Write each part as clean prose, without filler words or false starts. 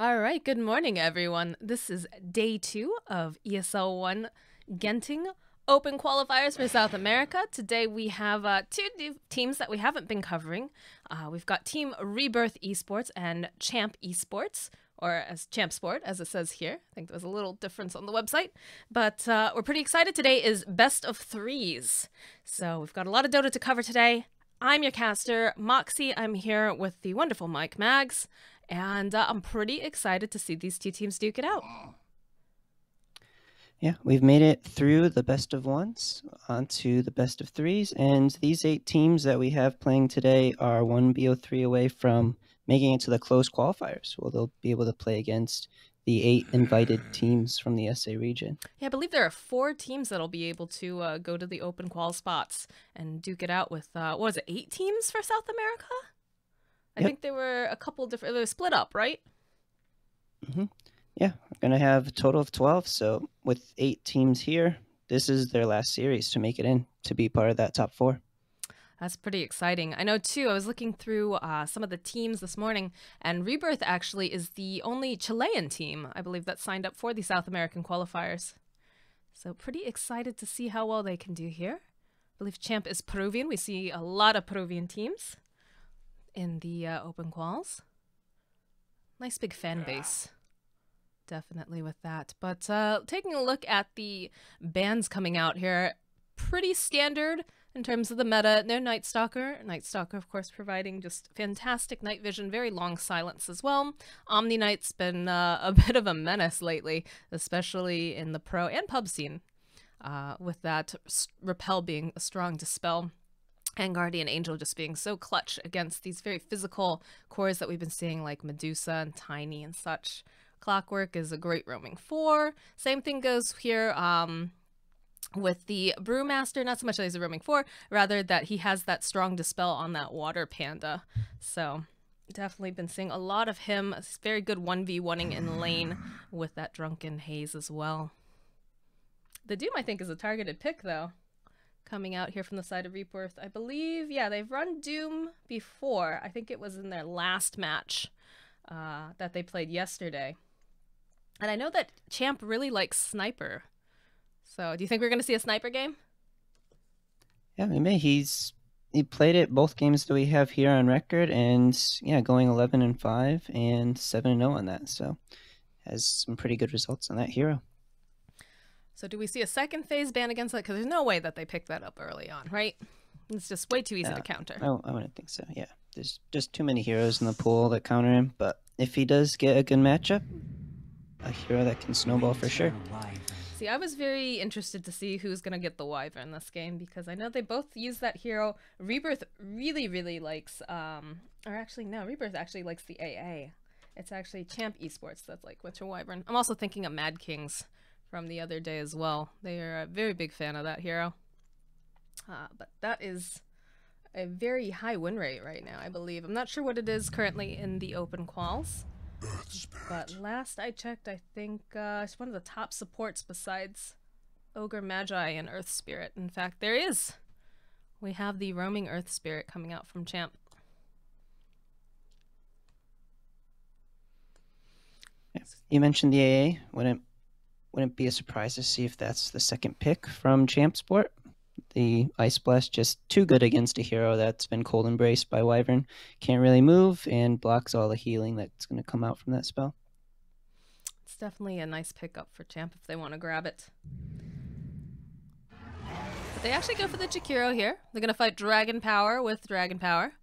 All right, good morning, everyone. This is day 2 of ESL One Genting Open Qualifiers for South America. Today we have two new teams that we haven't been covering. We've got Team Rebirth eSports and Champ eSports, or as Champ Sport, as it says here. I think there was a little difference on the website. But we're pretty excited. Today is best of threes. So we've got a lot of Dota to cover today. I'm your caster, Moxie. I'm here with the wonderful Mike Mags. And I'm pretty excited to see these two teams duke it out. Yeah, we've made it through the best of ones onto the best of threes, and these 8 teams that we have playing today are one BO3 away from making it to the closed qualifiers. Well, they'll be able to play against the 8 invited teams from the SA region. Yeah, I believe there are 4 teams that'll be able to go to the open qual spots and duke it out with, what was it, 8 teams for South America? I think there were a couple different, they were split up, right? Mm-hmm. Yeah, we're going to have a total of 12. So with 8 teams here, this is their last series to make it in, to be part of that top 4. That's pretty exciting. I know, too, I was looking through some of the teams this morning, and Rebirth actually is the only Chilean team, I believe, that signed up for the South American qualifiers. So pretty excited to see how well they can do here. I believe Champ is Peruvian. We see a lot of Peruvian teams in the open quals. Nice big fan base. Definitely with that. But taking a look at the bans coming out here, pretty standard in terms of the meta. No Night Stalker. Night Stalker, of course, providing just fantastic night vision, very long silence as well. Omni Knight's been a bit of a menace lately, especially in the pro and pub scene, with that Repel being a strong dispel. And Guardian Angel just being so clutch against these very physical cores that we've been seeing, like Medusa and Tiny and such. Clockwork is a great roaming 4. Same thing goes here with the Brewmaster, not so much that he's a roaming 4, rather that he has that strong dispel on that Water Panda. So definitely been seeing a lot of him. It's very good 1v1ing in lane with that Drunken Haze as well. The Doom, I think, is a targeted pick, though. Coming out here from the side of Rebirth. I believe, yeah, they've run Doom before. I think it was in their last match that they played yesterday. And I know that Champ really likes Sniper. So do you think we're going to see a Sniper game? Yeah, maybe. He played it both games that we have here on record, and yeah, going 11-5 and 7-0 on that. So has some pretty good results on that hero. So do we see a second phase ban against that? Because there's no way that they picked that up early on, right? It's just way too easy to counter. I wouldn't think so, yeah. There's just too many heroes in the pool that counter him, but if he does get a good matchup, a hero that can snowball for sure. See, I was very interested to see who's going to get the Wyvern in this game, because I know they both use that hero. Rebirth really likes, or actually, no, Rebirth actually likes the AA. It's actually Champ eSports that's like Winter Wyvern. I'm also thinking of Mad Kings from the other day as well. They are a very big fan of that hero. But that is a very high win rate right now, I believe. I'm not sure what it is currently in the open quals. But last I checked, I think it's one of the top supports besides Ogre Magi and Earth Spirit. In fact, there is. We have the roaming Earth Spirit coming out from Champ. Yeah. You mentioned the AA. Wouldn't be a surprise to see if that's the second pick from Champ Sport. The Ice Blast just too good against a hero that's been cold embraced by Wyvern. Can't really move and blocks all the healing that's going to come out from that spell. It's definitely a nice pickup for Champ if they want to grab it. But they actually go for the Jakiro here. They're going to fight Dragon Power with Dragon Power.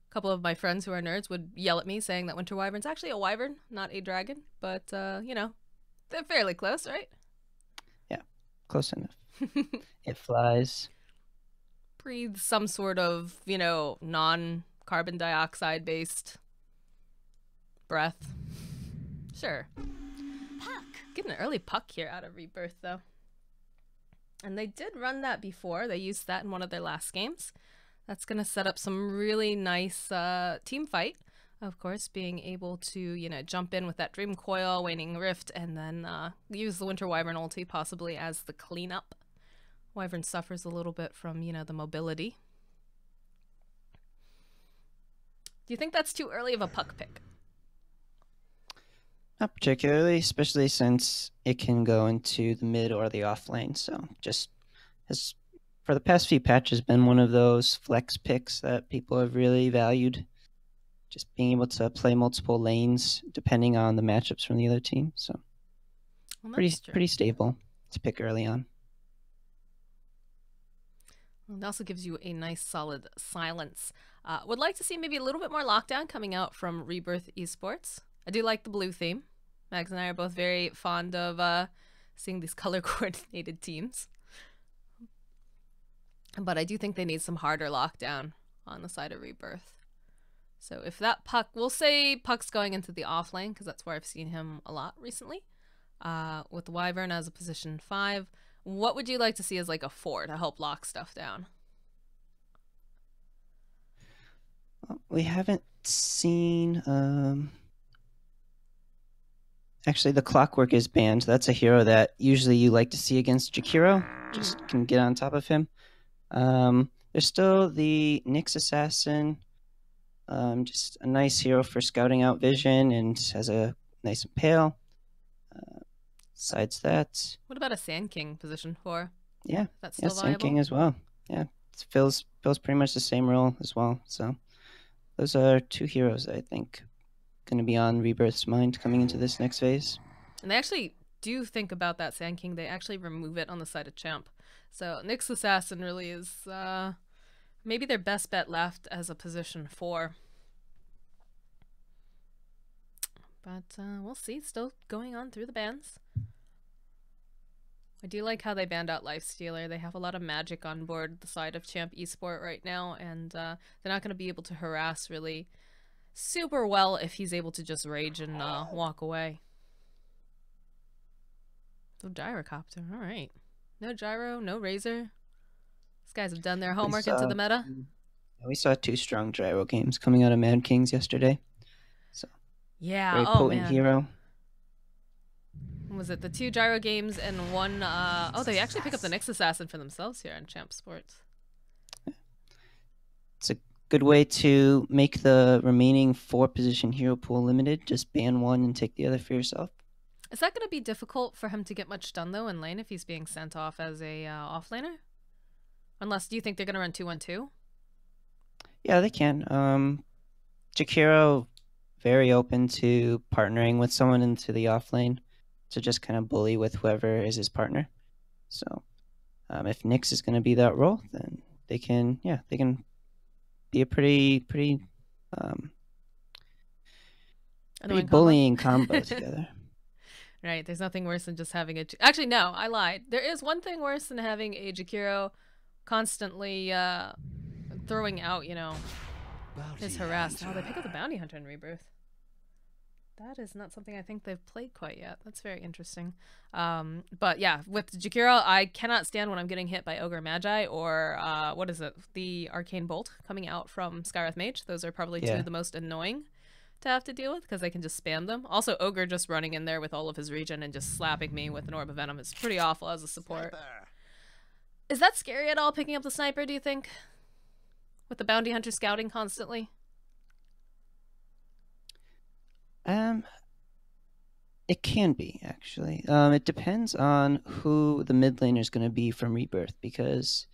A couple of my friends who are nerds would yell at me saying that Winter Wyvern's actually a Wyvern, not a dragon. But, you know, they're fairly close, right? Yeah, close enough. It flies. Breathes some sort of, you know, non-carbon dioxide based breath. Sure. Puck. Getting an early puck here out of Rebirth, though. And they did run that before. They used that in one of their last games. That's going to set up some really nice team fight. Of course, being able to, you know, jump in with that Dream Coil, Waning Rift, and then use the Winter Wyvern ulti possibly as the cleanup. Wyvern suffers a little bit from, you know, the mobility. Do you think that's too early of a puck pick? Not particularly, especially since it can go into the mid or the off lane. So just has, for the past few patches, been one of those flex picks that people have really valued. Just being able to play multiple lanes depending on the matchups from the other team. So Well, pretty that's true. pretty stable to pick early on. It also gives you a nice solid silence. Would like to see maybe a little bit more lockdown coming out from Rebirth eSports. I do like the blue theme. Max and I are both very fond of seeing these color coordinated teams. But I do think they need some harder lockdown on the side of Rebirth. So if that Puck, we'll say Puck's going into the off lane because that's where I've seen him a lot recently. With Wyvern as a position 5, what would you like to see as like a 4 to help lock stuff down? We haven't seen. Actually, the Clockwork is banned. That's a hero that usually you like to see against Jakiro. Just can get on top of him. There's still the Nyx Assassin. Just a nice hero for scouting out vision and has a nice impale. Besides that, What about a Sand King position 4? yeah, That's yeah, still Sand viable? King as well. Yeah, it fills pretty much the same role as well. So those are 2 heroes that I think going to be on Rebirth's mind coming into this next phase. And they actually do think about that Sand King. They actually remove it on the side of Champ. So Nyx Assassin really is maybe their best bet left as a position 4. But we'll see. Still going on through the bans. I do like how they banned out Lifestealer. They have a lot of magic on board the side of Champ Esport right now, and they're not going to be able to harass really super well if he's able to just rage and walk away. So Gyrocopter, all right. No Gyro, no Razor. These guys have done their homework into the meta. We saw 2 strong gyro games coming out of Mad Kings yesterday. So yeah, very potent man. hero. Was it the 2 gyro games and 1 oh, they actually pick up the Nyx Assassin for themselves here on Champ Sports. It's a good way to make the remaining 4 position hero pool limited. Just ban 1 and take the other for yourself. Is that going to be difficult for him to get much done though in lane if he's being sent off as a offlaner? Unless, do you think they're going to run 2-1-2? Yeah, they can. Jakiro very open to partnering with someone into the off lane to just kind of bully with whoever is his partner. So if Nyx is going to be that role, then they can be a pretty bullying combo together. Right, there's nothing worse than just having a... Actually, no, I lied. There is one thing worse than having a Jakiro constantly throwing out, you know, his harassed. Oh, they pick up the Bounty Hunter in Rebirth. That is not something I think they've played quite yet. That's very interesting. But yeah, with Jakiro, I cannot stand when I'm getting hit by Ogre Magi or, what is it? The Arcane Bolt coming out from Skywrath Mage. Those are probably 2 of the most annoying to have to deal with because they can just spam them. Also, Ogre just running in there with all of his regen and just slapping me with an Orb of Venom is pretty awful as a support. Sniper. Is that scary at all, picking up the Sniper, do you think? With the Bounty Hunter scouting constantly? It can be, actually. It depends on who the mid laner is going to be from Rebirth, because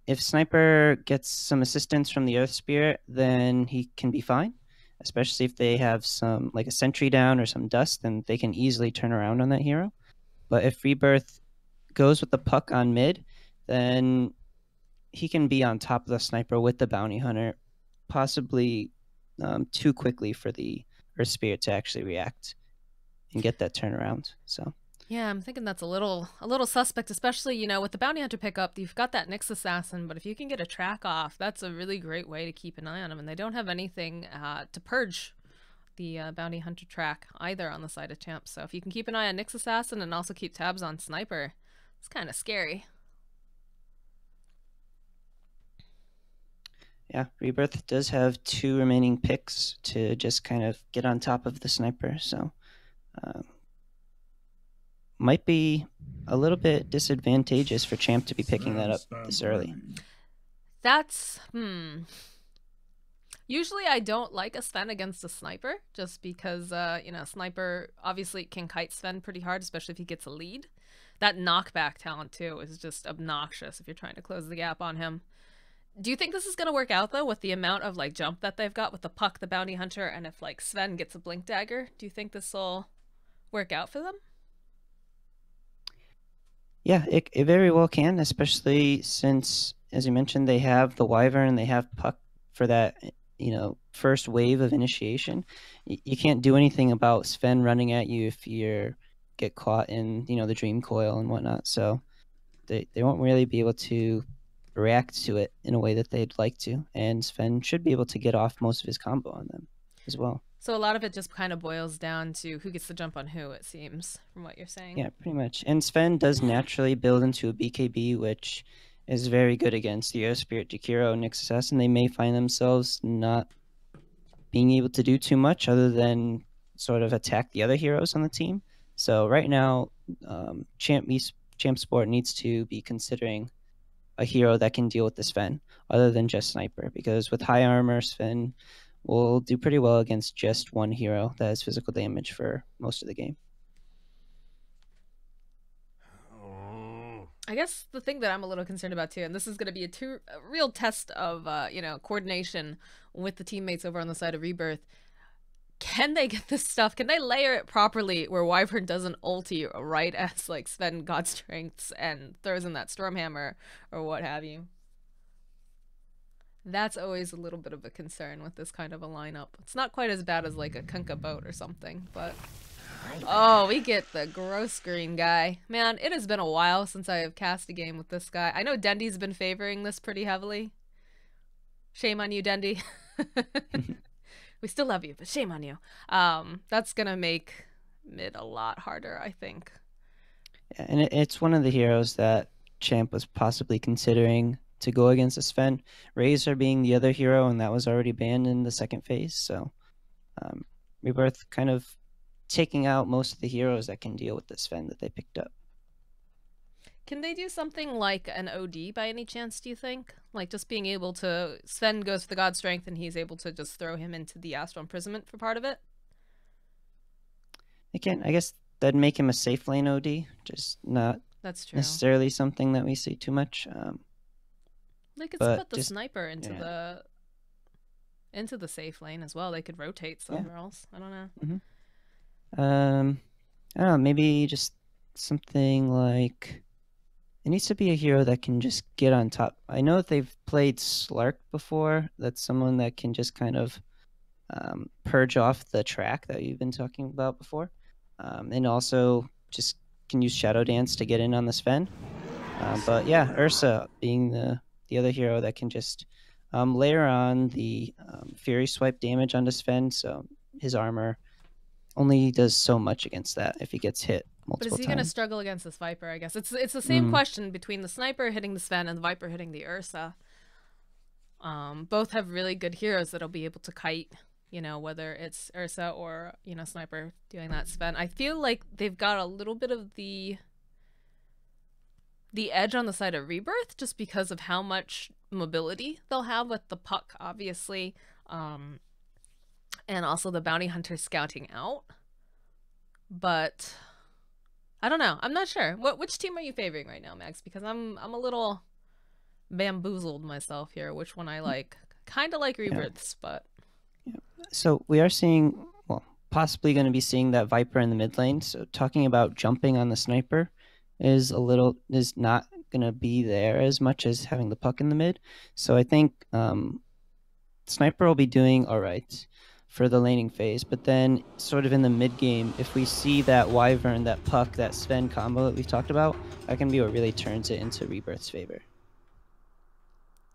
if Sniper gets some assistance from the Earth Spirit, then he can be fine. Especially if they have some, like a sentry down or some dust, then they can easily turn around on that hero. But if Rebirth goes with the Puck on mid, then he can be on top of the Sniper with the Bounty Hunter, possibly too quickly for the Earth Spirit to actually react and get that turnaround. So yeah, I'm thinking that's a little suspect, especially, you know, with the Bounty Hunter pickup, you've got that Nyx Assassin, but if you can get a track off, that's a really great way to keep an eye on him. And they don't have anything to purge the Bounty Hunter track either on the side of Champ. So if you can keep an eye on Nyx Assassin and also keep tabs on Sniper, it's kind of scary. Yeah, Rebirth does have 2 remaining picks to just kind of get on top of the Sniper. So might be a little bit disadvantageous for Champ to be picking that up this early. That's Usually I don't like a Sven against a sniper, just because, you know, sniper obviously can kite Sven pretty hard, especially if he gets a lead. That knockback talent, too, is just obnoxious if you're trying to close the gap on him. Do you think this is going to work out, though, with the amount of, like, jump that they've got with the puck, the bounty hunter, and if, like, Sven gets a blink dagger? Do you think this will work out for them? Yeah, it very well can, especially since, as you mentioned, they have the Wyvern and they have Puck for that, first wave of initiation. You can't do anything about Sven running at you if you get caught in, the Dream Coil and whatnot. So they won't really be able to react to it in a way that they'd like to. And Sven should be able to get off most of his combo on them as well. So a lot of it just kind of boils down to who gets the jump on who, it seems, from what you're saying. Yeah, pretty much. And Sven does naturally build into a BKB, which is very good against the Air Spirit, Jakiro, Nixus, and they may find themselves not being able to do too much other than sort of attack the other heroes on the team. So right now, Champ Sport needs to be considering a hero that can deal with the Sven other than just Sniper, because with high armor, Sven will do pretty well against just one hero that has physical damage for most of the game. I guess the thing that I'm a little concerned about too, and this is going to be a real test of coordination with the teammates over on the side of Rebirth. Can they get this stuff? Can they layer it properly where Wyvern doesn't ulti right as like Sven God Strengths and throws in that Stormhammer or what have you? That's always a little bit of a concern with this kind of a lineup. It's not quite as bad as like a Kunkka boat or something, but... Oh, we get the gross green guy. Man, it has been a while since I have cast a game with this guy. I know Dendy's been favoring this pretty heavily. Shame on you, Dendy. We still love you, but shame on you. That's gonna make mid a lot harder, I think. Yeah, and it's one of the heroes that Champ was possibly considering to go against a Sven. Razor being the other hero, and that was already banned in the second phase. So Rebirth kind of taking out most of the heroes that can deal with the Sven that they picked up. Can they do something like an OD by any chance, do you think? Like just being able to... Sven goes for the God Strength and he's able to just throw him into the Astral Imprisonment for part of it? They can. I guess that'd make him a safe lane OD, just not That's true. necessarily something that we see too much. They could put the sniper into the safe lane as well. They could rotate somewhere else. I don't know. I don't know, maybe just something like... It needs to be a hero that can just get on top. I know that they've played Slark before. That's someone that can just kind of purge off the track that you've been talking about before. And also just can use Shadow Dance to get in on the Sven. But yeah, Ursa being the other hero that can just layer on the Fury Swipe damage onto Sven, so his armor only does so much against that if he gets hit multiple times. But is he going to struggle against this Viper, I guess? It's the same question between the Sniper hitting the Sven and the Viper hitting the Ursa. Both have really good heroes that'll be able to kite, whether it's Ursa or, Sniper doing that Sven. I feel like they've got a little bit of the edge on the side of Rebirth just because of how much mobility they'll have with the puck, obviously. And also the bounty hunter scouting out. But I don't know. I'm not sure. Which team are you favoring right now, Max? Because I'm a little bamboozled myself here. Which one I like? Kind of like Rebirths, but so we are seeing, possibly going to be seeing that Viper in the mid lane. So talking about jumping on the Sniper is not going to be there as much as having the puck in the mid. So I think Sniper will be doing all right for the laning phase, but then sort of in the mid game, if we see that Wyvern, that puck, that Sven combo that we've talked about, that can be what really turns it into Rebirth's favor.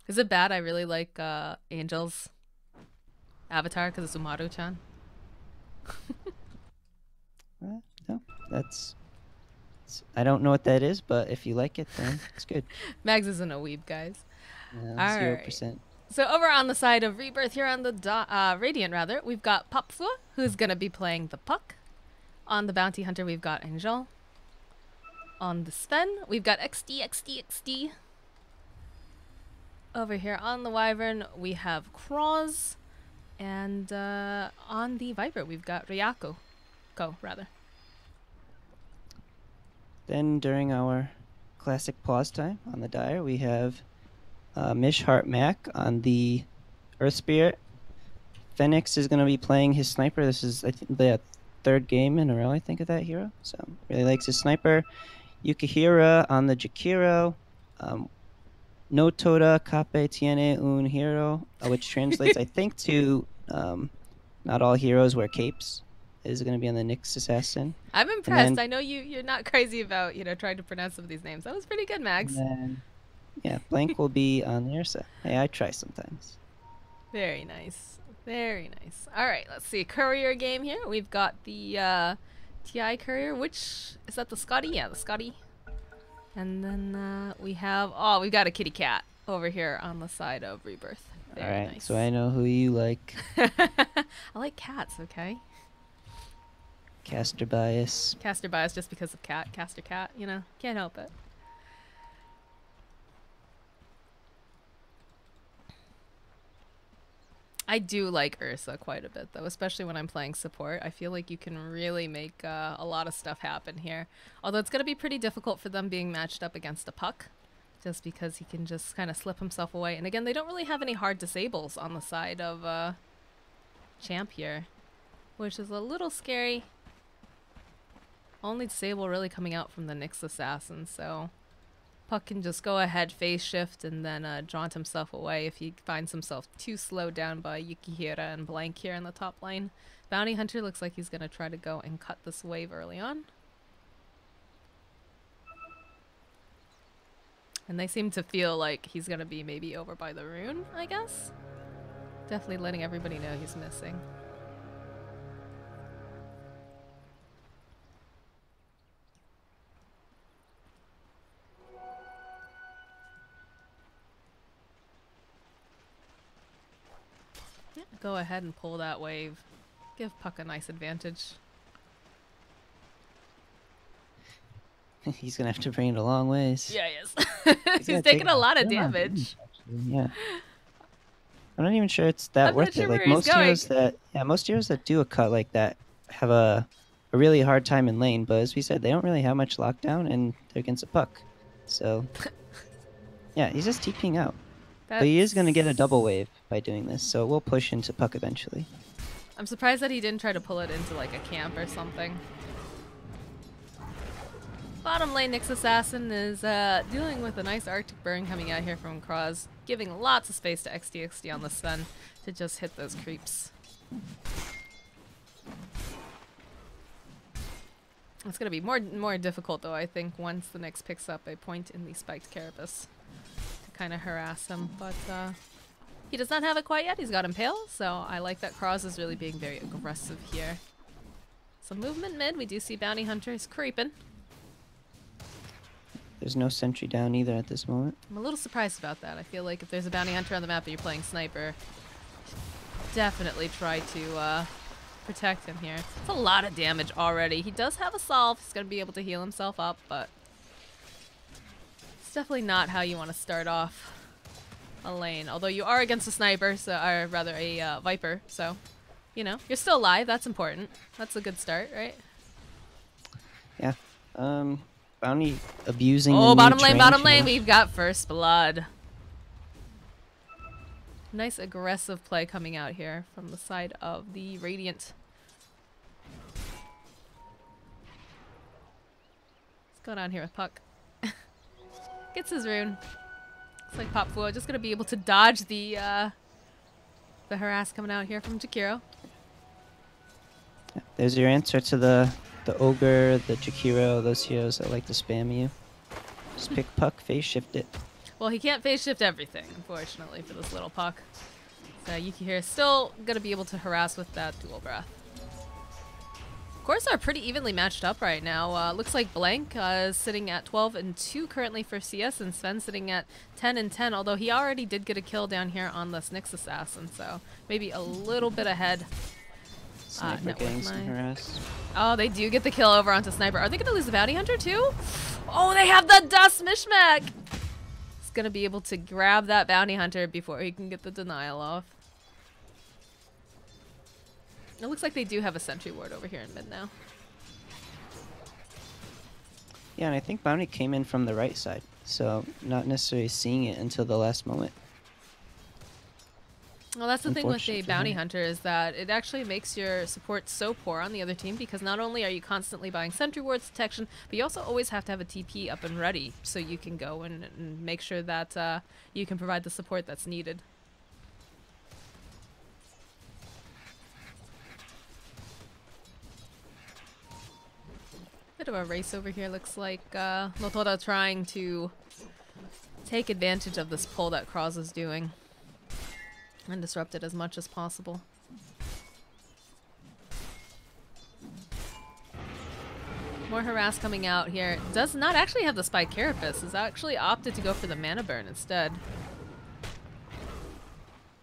Is it bad? I really like Angel's avatar because it's Umaru-chan. No, I don't know what that is, but if you like it, then it's good. Mags isn't a weeb, guys. 0%. Right. So over on the side of Rebirth here on the Radiant, rather, we've got Papfu, who's going to be playing the puck. On the Bounty Hunter, we've got Angel. On the Sven, we've got XD. Over here on the Wyvern, we have Cross. And on the Viper, we've got Ryako. Rather. Then during our classic pause time on the Dire, we have Mish Heart Mac on the Earth Spirit. Phoenix is going to be playing his sniper. This is, I think, the third game in a row, I think, of that hero. So really likes his sniper. Yukihira on the Jakiro. No Toda Kape Tiene un Hero, which translates, I think, to not all heroes wear capes. Is going to be on the Nyx Assassin. I'm impressed. Then, I know you're not crazy about trying to pronounce some of these names. That was pretty good, Max. Then, yeah, Blank will be on the Ursa. Hey, I try sometimes. Very nice. Very nice. All right, let's see. Courier game here. We've got the TI Courier, which is that the Scotty? Yeah, the Scotty. And then we've got a kitty cat over here on the side of Rebirth. Very All right, nice. so I know who you like. I like cats, okay? Caster bias. Caster bias just because of Caster cat, can't help it. I do like Ursa quite a bit, though, especially when I'm playing support. I feel like you can really make a lot of stuff happen here. Although it's going to be pretty difficult for them being matched up against a puck, just because he can just kind of slip himself away. And again, they don't really have any hard disables on the side of Champ here, which is a little scary. Only disable really coming out from the Nyx Assassin, so Puck can just go ahead, phase shift, and then jaunt himself away if he finds himself too slowed down by Yukihira and Blank here in the top lane. Bounty Hunter looks like he's going to try to go and cut this wave early on. And they seem to feel like he's going to be maybe over by the rune, I guess. Definitely letting everybody know he's missing. Go ahead and pull that wave. Give Puck a nice advantage. He's going to have to bring it a long ways. Yeah, he is. He's taking a lot of damage. Yeah. I'm not even sure it's that worth it. Like most heroes that do a cut like that have a really hard time in lane, but as we said, they don't really have much lockdown and they're against a Puck. So yeah, he's just TPing out. But he is going to get a double wave by doing this, so we'll push into Puck eventually. I'm surprised that he didn't try to pull it into like a camp or something. Bottom lane Nyx Assassin is dealing with a nice Arctic burn coming out here from Cross, giving lots of space to XDXD on the stun to just hit those creeps. It's going to be more difficult though, I think, once the Nyx picks up a point in the spiked Carapace. Kind of harass him, but he does not have it quite yet. He's got Impale, so I like that Cross is really being very aggressive here. Some movement mid. We do see Bounty Hunter is creeping. There's no sentry down either at this moment. I'm a little surprised about that. I feel like if there's a Bounty Hunter on the map and you're playing Sniper, definitely try to protect him here. It's a lot of damage already. He does have a Solve. He's going to be able to heal himself up, but it's definitely not how you want to start off a lane. Although you are against a Sniper, so, or rather a Viper, so, you're still alive. That's important. That's a good start, right? Yeah. Bounty abusing. Oh, bottom lane. We've got first blood. Nice aggressive play coming out here from the side of the Radiant. What's going on here with Puck? Gets his rune. Looks like Pop Fu just gonna be able to dodge the harass coming out here from Jakiro. Yeah, there's your answer to the Ogre, the Jakiro, those heroes that like to spam you. Just pick Puck, phase shift it. Well, he can't phase shift everything, unfortunately, for this little Puck. So Yukihira is still gonna be able to harass with that dual breath. Of course, are pretty evenly matched up right now. Looks like Blank is sitting at 12-2 currently for CS, and Sven sitting at 10-10. Although he already did get a kill down here on this Nyx Assassin, so maybe a little bit ahead. Sniper getting some harass. Oh, they do get the kill over onto Sniper. Are they gonna lose the Bounty Hunter too? Oh, they have the Dust Mishmack. He's gonna be able to grab that Bounty Hunter before he can get the denial off. It looks like they do have a sentry ward over here in mid now. Yeah, and I think Bounty came in from the right side, so not necessarily seeing it until the last moment. Well, that's the thing with a bounty hunter is that it actually makes your support so poor on the other team because not only are you constantly buying sentry wards detection, but you also always have to have a TP up and ready so you can go and make sure that you can provide the support that's needed. Bit of a race over here, looks like Notora trying to take advantage of this pull that Cross is doing and disrupt it as much as possible. More harass coming out here. Does not actually have the Spike Carapace. Has actually opted to go for the mana burn instead.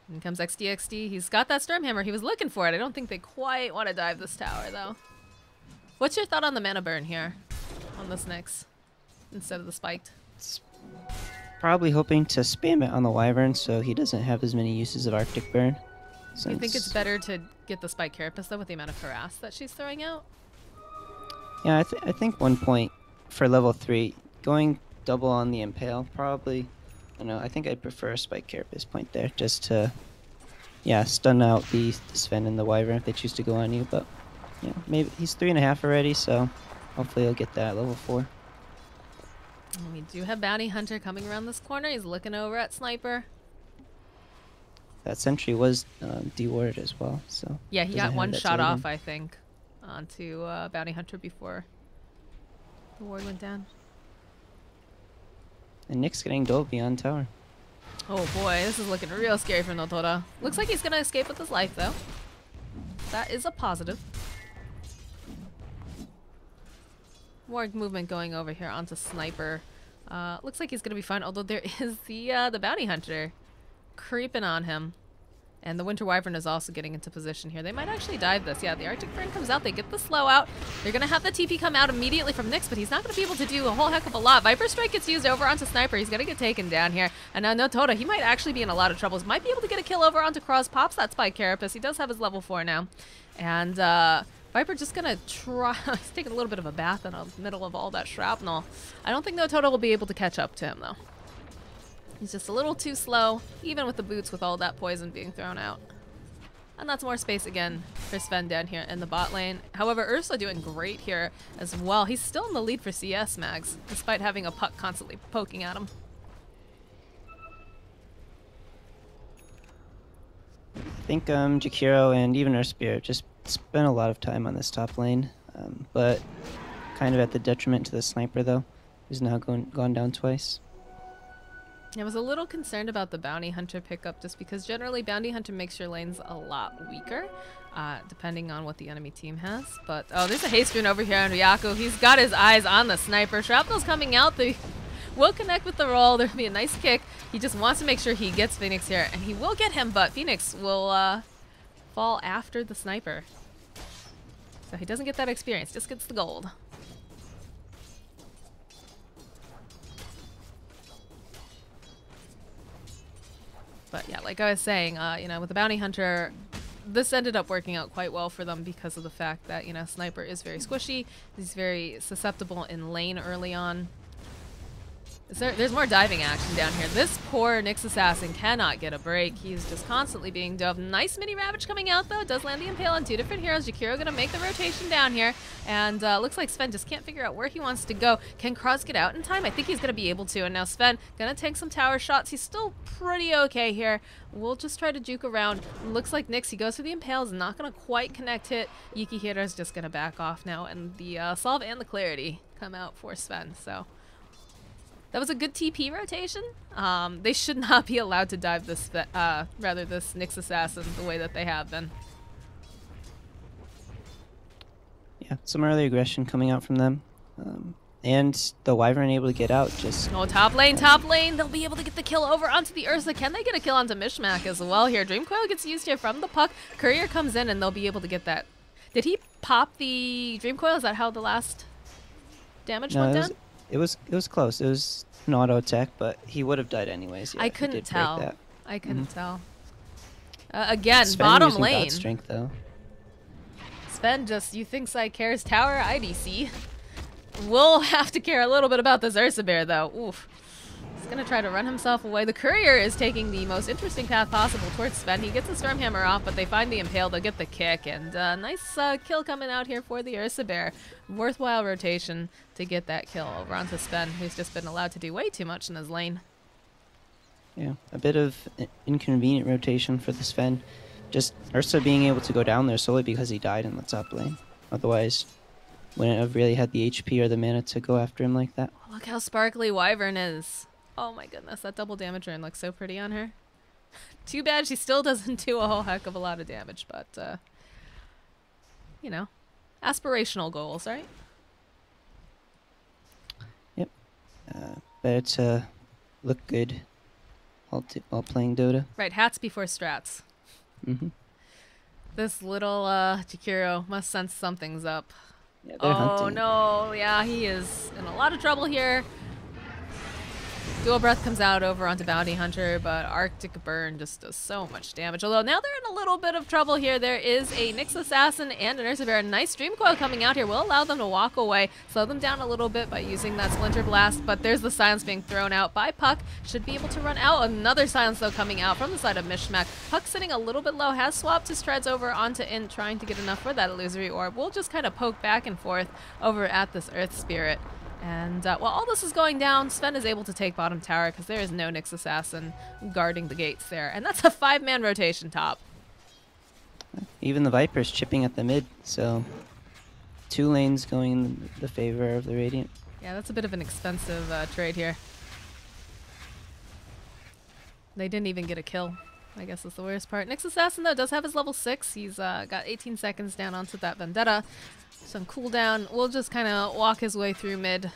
In comes XDXD. He's got that Stormhammer. He was looking for it. I don't think they quite want to dive this tower though. What's your thought on the mana burn here on this Nyx instead of the spiked? Probably hoping to spam it on the Wyvern so he doesn't have as many uses of Arctic Burn. Do you think it's better to get the Spike Carapace though with the amount of harass that she's throwing out? Yeah, I think 1 point for level 3, going double on the Impale, probably, I don't know, I think I'd prefer a Spike Carapace point there just to, yeah, stun out the Sven and the Wyvern if they choose to go on you, but yeah, maybe he's 3.5 already, so hopefully he'll get that at level 4. And we do have Bounty Hunter coming around this corner. He's looking over at Sniper. That sentry was dewarded as well, so yeah, he got one shot off, I think, onto Bounty Hunter before the ward went down. And Nick's getting Dolby on tower. Oh boy, this is looking real scary for Notora. Looks like he's gonna escape with his life though. That is a positive. More movement going over here onto Sniper. Looks like he's gonna be fine, although there is the Bounty Hunter creeping on him. And the Winter Wyvern is also getting into position here. They might actually dive this. Yeah, the Arctic Burn comes out. They get the slow out. They're going to have the TP come out immediately from Nyx, but he's not going to be able to do a whole heck of a lot. Viper Strike gets used over onto Sniper. He's going to get taken down here. And now Notora, he might actually be in a lot of troubles. Might be able to get a kill over onto Cross. Pops that Spike Carapace. He does have his level 4 now. And Viper just going to try. He's taking a little bit of a bath in the middle of all that shrapnel. I don't think Notora will be able to catch up to him, though. He's just a little too slow, even with the boots with all that poison being thrown out. And that's more space again for Sven down here in the bot lane. However, Ursa doing great here as well. He's still in the lead for CS mags, despite having a puck constantly poking at him. I think Jakiro and even Urspirit just spent a lot of time on this top lane, but kind of at the detriment to the Sniper though, who's now gone down twice. I was a little concerned about the Bounty Hunter pickup just because generally Bounty Hunter makes your lanes a lot weaker, depending on what the enemy team has. But, oh, there's a haste rune over here on Ryaku. He's got his eyes on the Sniper. Shrapnel's coming out. They will connect with the roll. There'll be a nice kick. He just wants to make sure he gets Phoenix here, and he will get him, but Phoenix will fall after the Sniper. So he doesn't get that experience, just gets the gold. But yeah, like I was saying, you know, with the Bounty Hunter, this ended up working out quite well for them because of the fact that, you know, Sniper is very squishy. He's very susceptible in lane early on. There's more diving action down here. This poor Nyx Assassin cannot get a break. He's just constantly being dove. Nice mini Ravage coming out, though. Does land the Impale on 2 different heroes. Jakiro gonna make the rotation down here. And looks like Sven just can't figure out where he wants to go. Can Cross get out in time? I think he's gonna be able to. And now Sven gonna tank some tower shots. He's still pretty okay here. We'll just try to juke around. Looks like Nyx, he goes for the Impale. Is not gonna quite connect hit. Yukihira's just gonna back off now. And the Solve and the Clarity come out for Sven. So that was a good TP rotation. They should not be allowed to dive this, this Nyx Assassin the way that they have been. Yeah, some early aggression coming out from them. And the Wyvern able to get out just... Oh, top lane, top lane. They'll be able to get the kill over onto the Ursa. Can they get a kill onto Mishmack as well here? Dreamcoil gets used here from the puck. Courier comes in and they'll be able to get that. Did he pop the Dreamcoil? Is that how the last damage went down? It was close. It was an auto attack, but he would have died anyways. Yeah, I couldn't tell. I couldn't tell. Again, Sven bottom using lane. God strength though. Sven just, you think Sai cares tower IDC. We'll have to care a little bit about this Ursa Bear though. Oof. He's gonna try to run himself away. The courier is taking the most interesting path possible towards Sven. He gets the Stormhammer off, but they find the Impale. They'll get the kick, and nice kill coming out here for the Ursa Bear. Worthwhile rotation to get that kill over onto Sven, who's just been allowed to do way too much in his lane. Yeah, a bit of inconvenient rotation for the Sven. Just Ursa being able to go down there solely because he died in the top lane. Otherwise, wouldn't have really had the HP or the mana to go after him like that. Look how sparkly Wyvern is. Oh my goodness, that double damage rune looks so pretty on her. Too bad she still doesn't do a whole heck of a lot of damage, but, you know, aspirational goals, right? Yep. Better to look good while playing Dota. Right, hats before strats. Mm-hmm. This little Jakiro must sense something's up. Yeah, they're hunting. No, yeah, he is in a lot of trouble here. Dual Breath comes out over onto Bounty Hunter, but Arctic Burn just does so much damage. Although now they're in a little bit of trouble here. There is a Nyx Assassin and an Ursa Bear. A nice Dream Coil coming out here will allow them to walk away, slow them down a little bit by using that Splinter Blast, but there's the silence being thrown out by Puck. Should be able to run out. Another silence though coming out from the side of Mishmack. Puck sitting a little bit low, has swapped his treads over onto Int, trying to get enough for that illusory orb. We'll just kind of poke back and forth over at this Earth Spirit. And while all this is going down, Sven is able to take bottom tower because there is no Nyx Assassin guarding the gates there. And that's a 5-man rotation top. Even the Viper's chipping at the mid, so 2 lanes going in the favor of the Radiant. Yeah, that's a bit of an expensive trade here. They didn't even get a kill, I guess is the worst part. Nyx Assassin, though, does have his level 6. He's got 18 seconds down onto that Vendetta. Some cooldown. We'll just kind of walk his way through mid.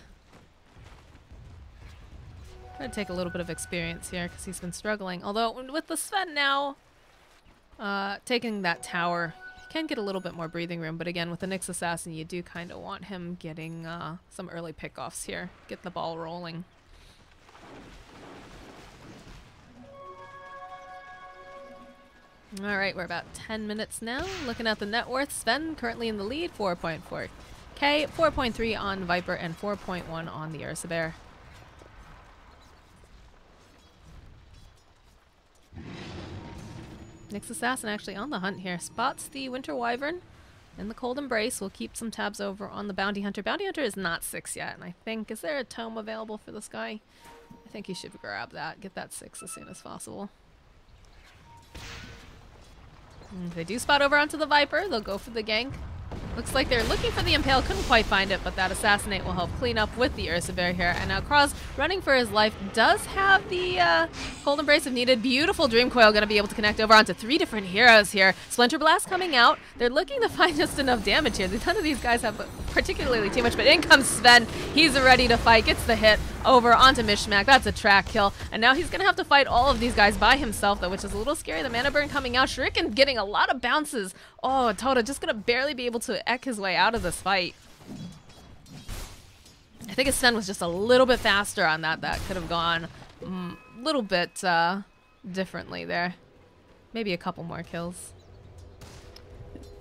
Try to take a little bit of experience here because he's been struggling. Although with the Sven now taking that tower, he can get a little bit more breathing room. But again, with the Nyx Assassin, you do kind of want him getting some early pickoffs here. Get the ball rolling. All right, we're about 10 minutes now. Looking at the net worth, Sven currently in the lead, 4.4K, 4.3 on Viper, and 4.1 on the Ursa Bear. Nyx Assassin actually on the hunt here. Spots the Winter Wyvern in the Cold Embrace. We'll keep some tabs over on the Bounty Hunter. Bounty Hunter is not 6 yet, and I think, is there a tome available for this guy? I think you should grab that. Get that 6 as soon as possible. If they do spot over onto the Viper, they'll go for the gank. Looks like they're looking for the Impale, couldn't quite find it, but that Assassinate will help clean up with the Ursa Bear here. And now Cross, running for his life, does have the Cold Embrace if needed. Beautiful Dream Coil, going to be able to connect over onto 3 different heroes here. Splinter Blast coming out. They're looking to find just enough damage here. None of these guys have particularly too much, but in comes Sven. He's ready to fight, gets the hit over onto Mishmack. That's a track kill. And now he's going to have to fight all of these guys by himself, though, which is a little scary. The mana burn coming out. Shuriken getting a lot of bounces. Oh, Tota just going to barely be able to ek his way out of this fight. I think his Sven was just a little bit faster on that. That could have gone a little bit differently there. Maybe a couple more kills.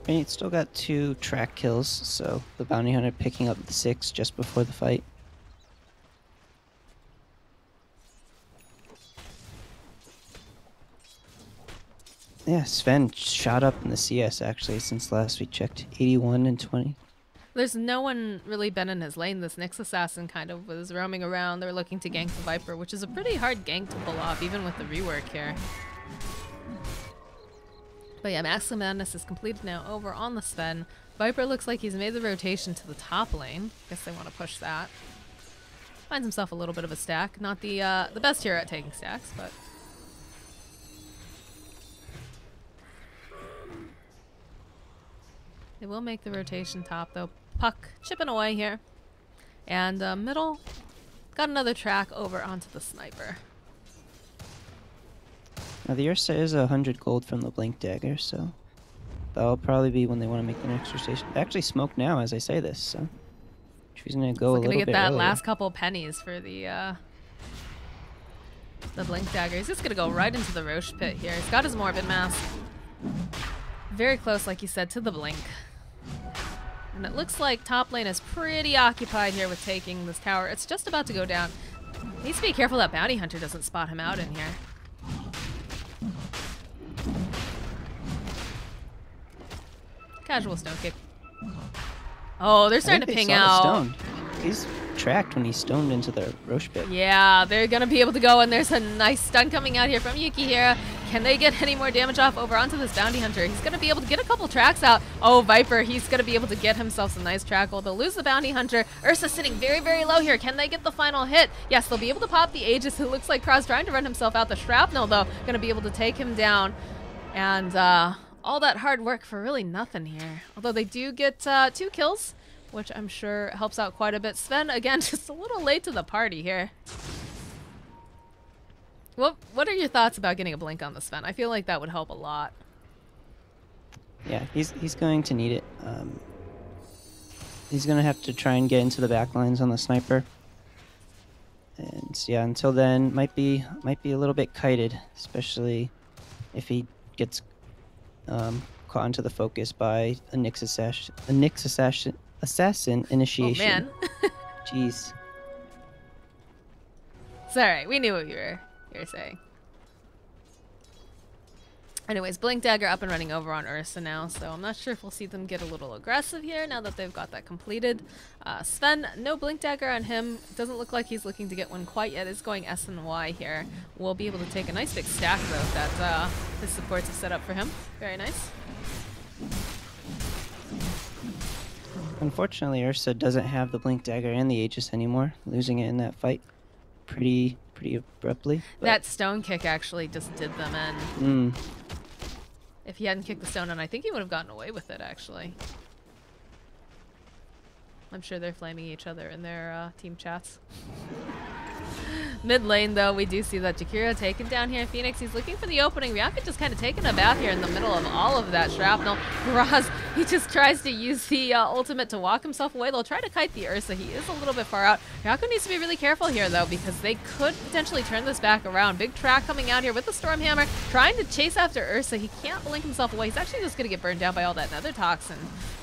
Radiant still got 2 track kills, so the Bounty Hunter picking up the 6 just before the fight. Yeah, Sven shot up in the CS actually since last we checked. 81 and 20. There's no one really been in his lane. This Nyx Assassin kind of was roaming around. They're looking to gank the Viper, which is a pretty hard gank to pull off, even with the rework here. But yeah, Mask of Madness is completed now over on the Sven. Viper looks like he's made the rotation to the top lane. Guess they want to push that. Finds himself a little bit of a stack. Not the best hero at taking stacks, but... They will make the rotation top, though. Puck chipping away here. And middle, got another track over onto the Sniper. Now the Ursa is 100 gold from the Blink Dagger, so that'll probably be when they want to make the next rotation. They actually smoke now as I say this, so she's gonna go a little bit gonna get that earlier. last couple pennies for the Blink Dagger. He's just gonna go right into the Roche pit here. He's got his Morbid Mask. Very close, like you said, to the Blink. And it looks like top lane is pretty occupied here with taking this tower. It's just about to go down. Needs to be careful that Bounty Hunter doesn't spot him out in here. Casual stone kick. Oh, they're starting to ping out. Stone. He's tracked when he stoned into the Roche pit. Yeah, they're going to be able to go, and there's a nice stun coming out here from Yukihira. Can they get any more damage off over onto this Bounty Hunter? He's going to be able to get a couple tracks out. Oh, Viper, he's going to be able to get himself some nice trackle. They'll lose the Bounty Hunter. Ursa sitting very, very low here. Can they get the final hit? Yes, they'll be able to pop the Aegis. It looks like Cross trying to run himself out. The Shrapnel, though, going to be able to take him down. And all that hard work for really nothing here. Although they do get 2 kills, which I'm sure helps out quite a bit. Sven, again, just a little late to the party here. What are your thoughts about getting a blink on the Sven? I feel like that would help a lot. Yeah, he's going to need it. He's going to have to try and get into the back lines on the sniper. And yeah, until then, might be a little bit kited, especially if he gets caught into the focus by a Nyx assassin initiation. Oh man. Jeez. It's alright, we knew what you were saying. Anyways, Blink Dagger up and running over on Ursa now, so I'm not sure if we'll see them get a little aggressive here now that they've got that completed. Sven, no Blink Dagger on him. Doesn't look like he's looking to get one quite yet. Is going S and Y here. We'll be able to take a nice big stack, though, that his supports have set up for him. Very nice. Unfortunately, Ursa doesn't have the Blink Dagger and the Aegis anymore, losing it in that fight pretty abruptly. That stone kick actually just did them in. Mm. If he hadn't kicked the stone in, I think he would have gotten away with it, actually. I'm sure they're flaming each other in their team chats. Mid lane, though, we do see that Jakiro taken down here. Phoenix, he's looking for the opening. Ryaka just kind of taking a bath here in the middle of all of that shrapnel. Raz, he just tries to use the ultimate to walk himself away. They'll try to kite the Ursa. He is a little bit far out. Ryaka needs to be really careful here, though, because they could potentially turn this back around. Big track coming out here with the Stormhammer, trying to chase after Ursa. He can't blink himself away. He's actually just going to get burned down by all that nether toxin.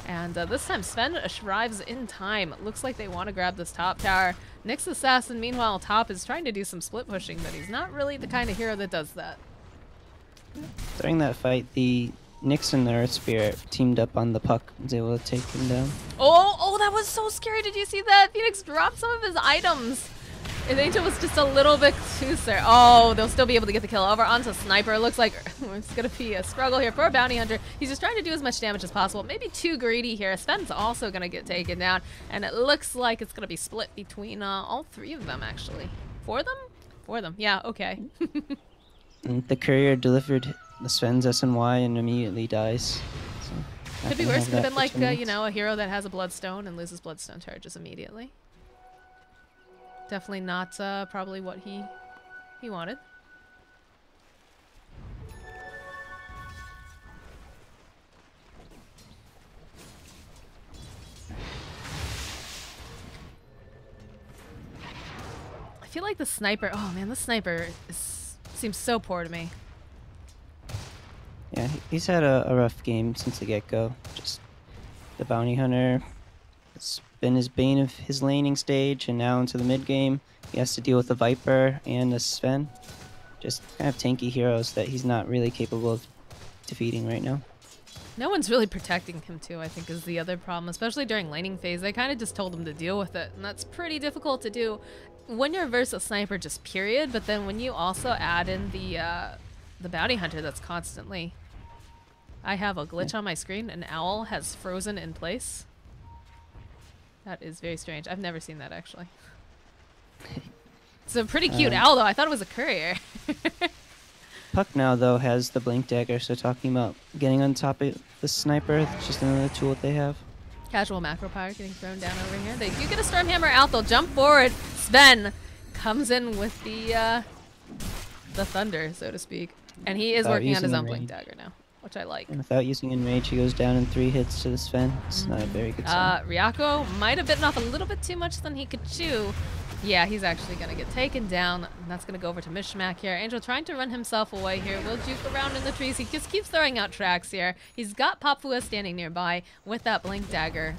And this time, Sven arrives in time. It looks like they want to grab this top tower. Nyx Assassin, meanwhile, top is trying to do some split pushing, but he's not really the kind of hero that does that. During that fight, the Nyx and the Earth Spirit teamed up on the Puck and was able to take him down. Oh, that was so scary. Did you see that? Phoenix dropped some of his items. And Angel was just a little bit too there. Oh, they'll still be able to get the kill over onto Sniper. It looks like it's going to be a struggle here for Bounty Hunter. He's just trying to do as much damage as possible. Maybe too greedy here. Sven's also going to get taken down. And it looks like it's going to be split between all 3 of them, actually. 4 of them? 4 of them. Yeah, okay. And the courier delivered the Sven's SNY and immediately dies. So could be worse. Could have been like, you know, a hero that has a Bloodstone and loses Bloodstone charges immediately. Definitely not probably what he wanted. I feel like the sniper. Oh man, the sniper seems so poor to me. Yeah, he's had a rough game since the get-go. Just the Bounty Hunter. It's been his bane of his laning stage, and now into the mid game, he has to deal with the Viper and the Sven. Just kind of tanky heroes that he's not really capable of defeating right now. No one's really protecting him too, I think, is the other problem, especially during laning phase. They kind of just told him to deal with it, and that's pretty difficult to do when you're versus a sniper, just period. But then when you also add in the Bounty Hunter that's constantly... I have a glitch on my screen. An owl has frozen in place. That is very strange. I've never seen that, actually. It's a pretty cute owl, though. I thought it was a courier. Puck now, though, has the Blink Dagger, so talking about getting on top of the sniper, it's just another tool that they have. Casual macro power getting thrown down over here. They do get a Stormhammer out. They'll jump forward. Sven comes in with the thunder, so to speak. And he is working on his own Blink Dagger now, which I like. And without using Enrage, he goes down in 3 hits to the Sven. It's not a very good sign. Ryako might have bitten off a little bit too much than he could chew. Yeah, he's actually going to get taken down. And that's going to go over to Mishmack here. Angel trying to run himself away here. Will juke around in the trees. He just keeps throwing out tracks here. He's got Papua standing nearby with that Blink Dagger.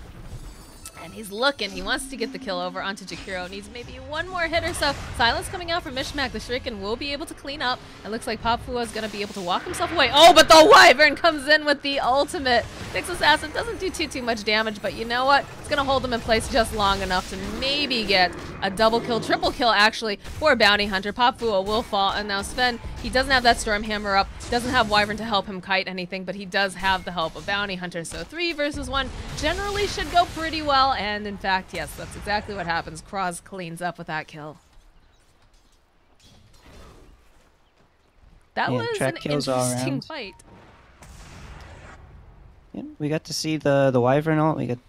And he's looking. He wants to get the kill over onto Jakiro. Needs maybe one more hit or so. Silence coming out from Mishmak. The Shuriken will be able to clean up. It looks like Papua is going to be able to walk himself away. Oh, but the Wyvern comes in with the ultimate. Nyx Assassin doesn't do too much damage, but you know what? It's going to hold him in place just long enough to maybe get a double kill, triple kill actually, for Bounty Hunter. Papua will fall, and now Sven, he doesn't have that Storm Hammer up, doesn't have Wyvern to help him kite anything, but he does have the help of Bounty Hunter. So 3 versus 1 generally should go pretty well, and in fact, yes, that's exactly what happens. Cross cleans up with that kill. That was an interesting fight. Yeah, we got to see the Wyvern ult. We got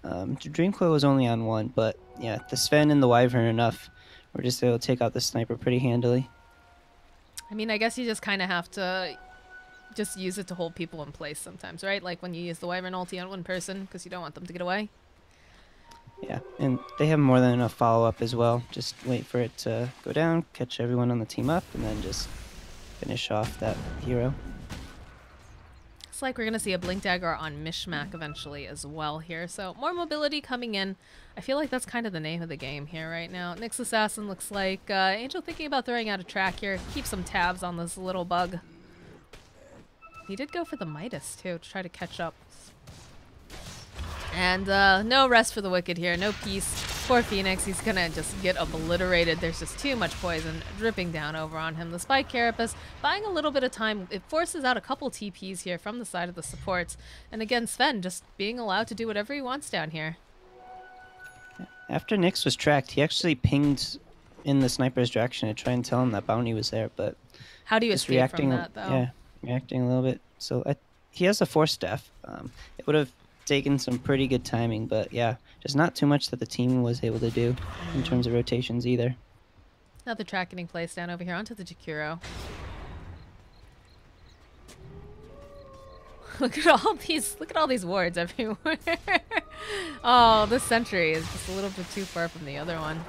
Dreamcoil was only on 1, but yeah, the Sven and the Wyvern enough. We're just able to take out the sniper pretty handily. I mean, I guess you just kind of have to just use it to hold people in place sometimes, right? Like when you use the Wyvern ulti on one person because you don't want them to get away. Yeah, and they have more than enough follow-up as well. Just wait for it to go down, catch everyone on the team up, and then just finish off that hero. It's like we're going to see a Blink Dagger on Mishmak eventually as well here. So more mobility coming in. I feel like that's kind of the name of the game here right now. Nyx Assassin looks like Angel thinking about throwing out a track here. Keep some tabs on this little bug. He did go for the Midas too to try to catch up. And no rest for the Wicked here. No peace. Poor Phoenix. He's going to just get obliterated. There's just too much poison dripping down over on him. The Spike Carapace buying a little bit of time. It forces out a couple TPs here from the side of the supports. And again, Sven just being allowed to do whatever he wants down here. After Nyx was tracked, he actually pinged in the sniper's direction to try and tell him that Bounty was there. But how do you escape from that, though? Yeah, reacting a little bit. So he has a Force Staff. It would have taken some pretty good timing, but yeah, just not too much that the team was able to do in terms of rotations either. Another track getting placed down over here onto the Jakiro. Look at all these wards everywhere. Oh, this sentry is just a little bit too far from the other one.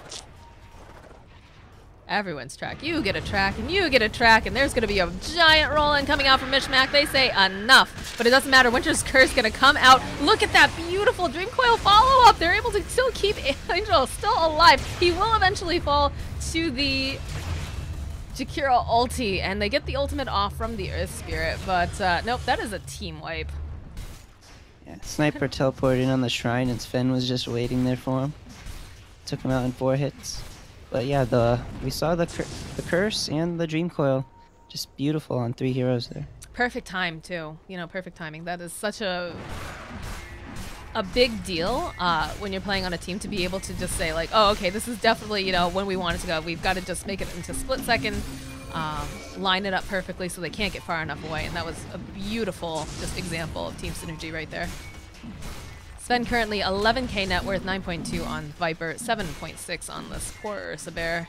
Everyone's track. You get a track, and you get a track, and there's going to be a giant roll-in coming out from Mishmak. They say enough, but it doesn't matter. Winter's Curse going to come out. Look at that beautiful Dreamcoil follow-up. They're able to still keep Angel still alive. He will eventually fall to the Jakiro ulti, and they get the ultimate off from the Earth Spirit, but nope, that is a team wipe. Yeah, Sniper teleported in on the shrine, and Sven was just waiting there for him. Took him out in 4 hits. But yeah, we saw the curse and the Dreamcoil, just beautiful on 3 heroes there. Perfect time too. You know, perfect timing. That is such a big deal when you're playing on a team to be able to just say like, oh, okay, this is definitely, you know, when we want it to go. We've got to just make it into split second, line it up perfectly so they can't get far enough away. And that was a beautiful just example of team synergy right there. Sven currently 11k net worth, 9.2 on Viper, 7.6 on this poor Ursa Bear.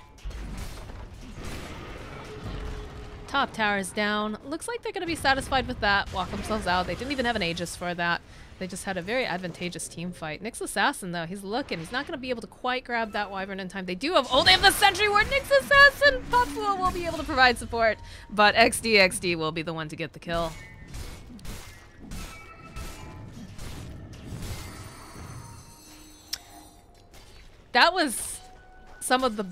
Top tower is down. Looks like they're going to be satisfied with that. Walk themselves out. They didn't even have an Aegis for that. They just had a very advantageous team fight. Nyx Assassin, though, he's looking. He's not going to be able to quite grab that Wyvern in time. They do have... Oh, they have the Sentry Ward! Nyx Assassin! Papua will be able to provide support, but XD will be the one to get the kill. That was some of the...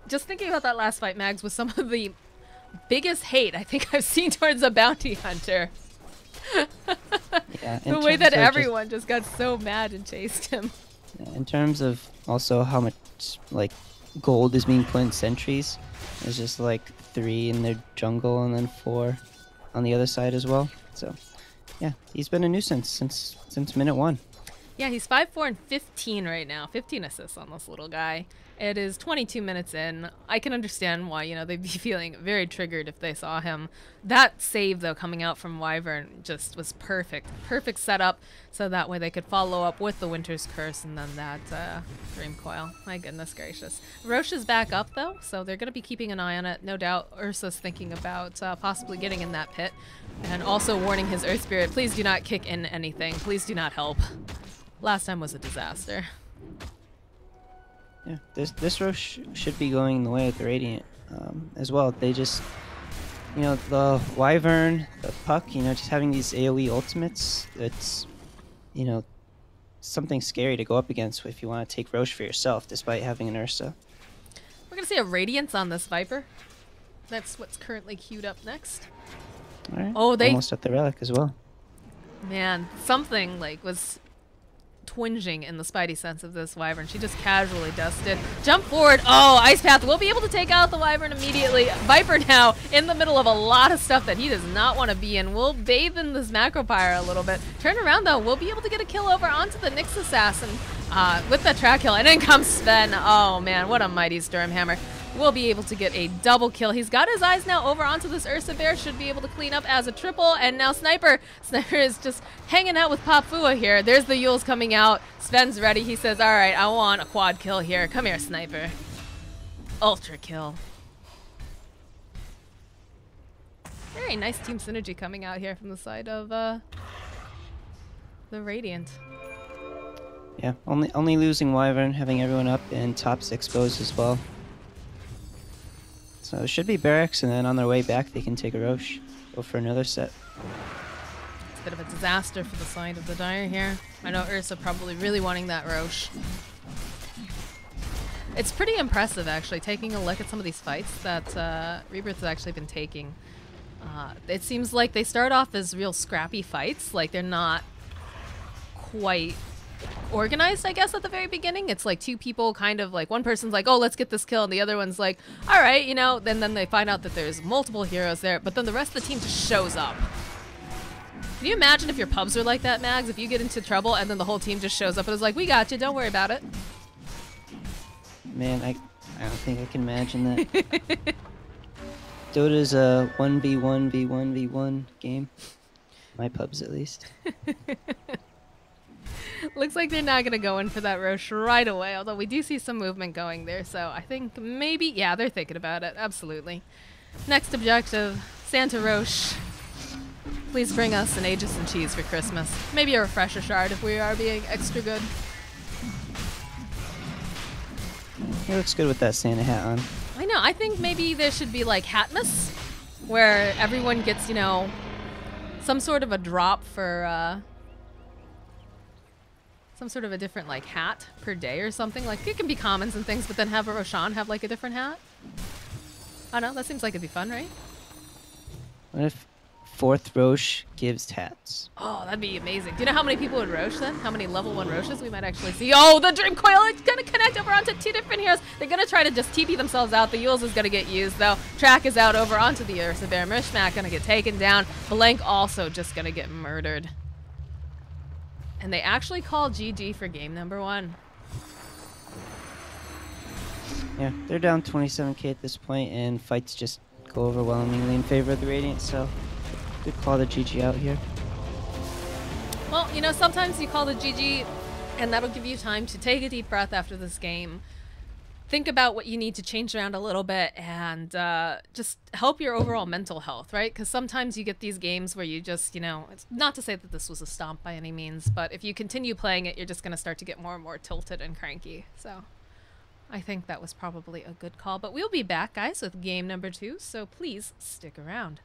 Just thinking about that last fight, Mags, was some of the biggest hate I think I've seen towards a bounty hunter. Yeah, the way that everyone just got so mad and chased him. In terms of also how much like gold is being put in sentries, there's just like 3 in their jungle and then 4 on the other side as well. So yeah, he's been a nuisance since minute 1. Yeah, he's 5-4 and 15 right now. 15 assists on this little guy. It is 22 minutes in. I can understand why, you know, they'd be feeling very triggered if they saw him. That save, though, coming out from Wyvern just was perfect. Perfect setup, so that way they could follow up with the Winter's Curse and then that Dreamcoil. My goodness gracious. Roche is back up, though, so they're going to be keeping an eye on it. No doubt Ursa's thinking about possibly getting in that pit. And also warning his Earth Spirit, please do not kick in anything. Please do not help. Last time was a disaster. Yeah, this Roche should be going the way of the Radiant as well. They just, you know, the Wyvern, the Puck, you know, just having these AoE ultimates, it's, you know, something scary to go up against if you want to take Roche for yourself, despite having an Ursa. We're going to see a Radiance on this Viper. That's what's currently queued up next. All right. Oh, they... almost at the Relic as well. Man, something like was twinging in the spidey sense of this Wyvern. She just casually dusted. Jump forward. Oh, Ice Path will be able to take out the Wyvern immediately. Viper now in the middle of a lot of stuff that he does not want to be in. We'll bathe in this Macro Pyre a little bit. Turn around though. We'll be able to get a kill over onto the Nyx Assassin with that track kill. And then comes Sven. Oh man, what a mighty Stormhammer. Will be able to get a double kill. He's got his eyes now over onto this Ursa Bear. Should be able to clean up as a triple. And now Sniper. Sniper is just hanging out with Pop Fua here. There's the Yules coming out. Sven's ready. He says, all right, I want a quad kill here. Come here, Sniper. Ultra kill. Very nice team synergy coming out here from the side of the Radiant. Yeah, only losing Wyvern, having everyone up and tops exposed as well. So it should be Barracks, and then on their way back they can take a Roche. Go for another set. It's a bit of a disaster for the side of the Dire here. I know Ursa probably really wanting that Roche. It's pretty impressive, actually, taking a look at some of these fights that Rebirth has actually been taking. It seems like they start off as real scrappy fights. Like, they're not quite organized, I guess, at the very beginning. It's like two people kind of like, one person's like, oh, let's get this kill, and the other one's like, all right, you know, then they find out that there's multiple heroes there, but then the rest of the team just shows up. Can you imagine if your pubs were like that, Mags? If you get into trouble and then the whole team just shows up and is like, we got you, don't worry about it. Man, I don't think I can imagine that. Dota's a 1v1v1v1 game. My pubs, at least. Looks like they're not going to go in for that Roche right away, although we do see some movement going there, so I think maybe, yeah, they're thinking about it, absolutely. Next objective, Santa Roche. Please bring us an Aegis and cheese for Christmas. Maybe a refresher shard if we are being extra good. He looks good with that Santa hat on. I know, I think maybe there should be like Hatmas, where everyone gets, you know, some sort of a drop for, some sort of a different like hat per day or something. Like it can be commons and things, but then have a Roshan have like a different hat. I don't know, that seems like it'd be fun, right? What if 4th Roche gives hats? Oh, that'd be amazing. Do you know how many people would Roche then? How many level 1 Roches we might actually see? Oh, the Dream Coil is gonna connect over onto 2 different heroes. They're gonna try to just TP themselves out. The Yules is gonna get used though. Track is out over onto the Ursa Bear. Mishmak gonna get taken down. Blank also just gonna get murdered. And they actually call GG for game number 1. Yeah, they're down 27k at this point, and fights just go overwhelmingly in favor of the Radiant, so good call the GG out here. Well, you know, sometimes you call the GG, and that'll give you time to take a deep breath after this game. Think about what you need to change around a little bit and just help your overall mental health, right? Because sometimes you get these games where you just, you know, it's not to say that this was a stomp by any means, but if you continue playing it, you're just going to start to get more and more tilted and cranky. So I think that was probably a good call. But we'll be back, guys, with game number 2, so please stick around.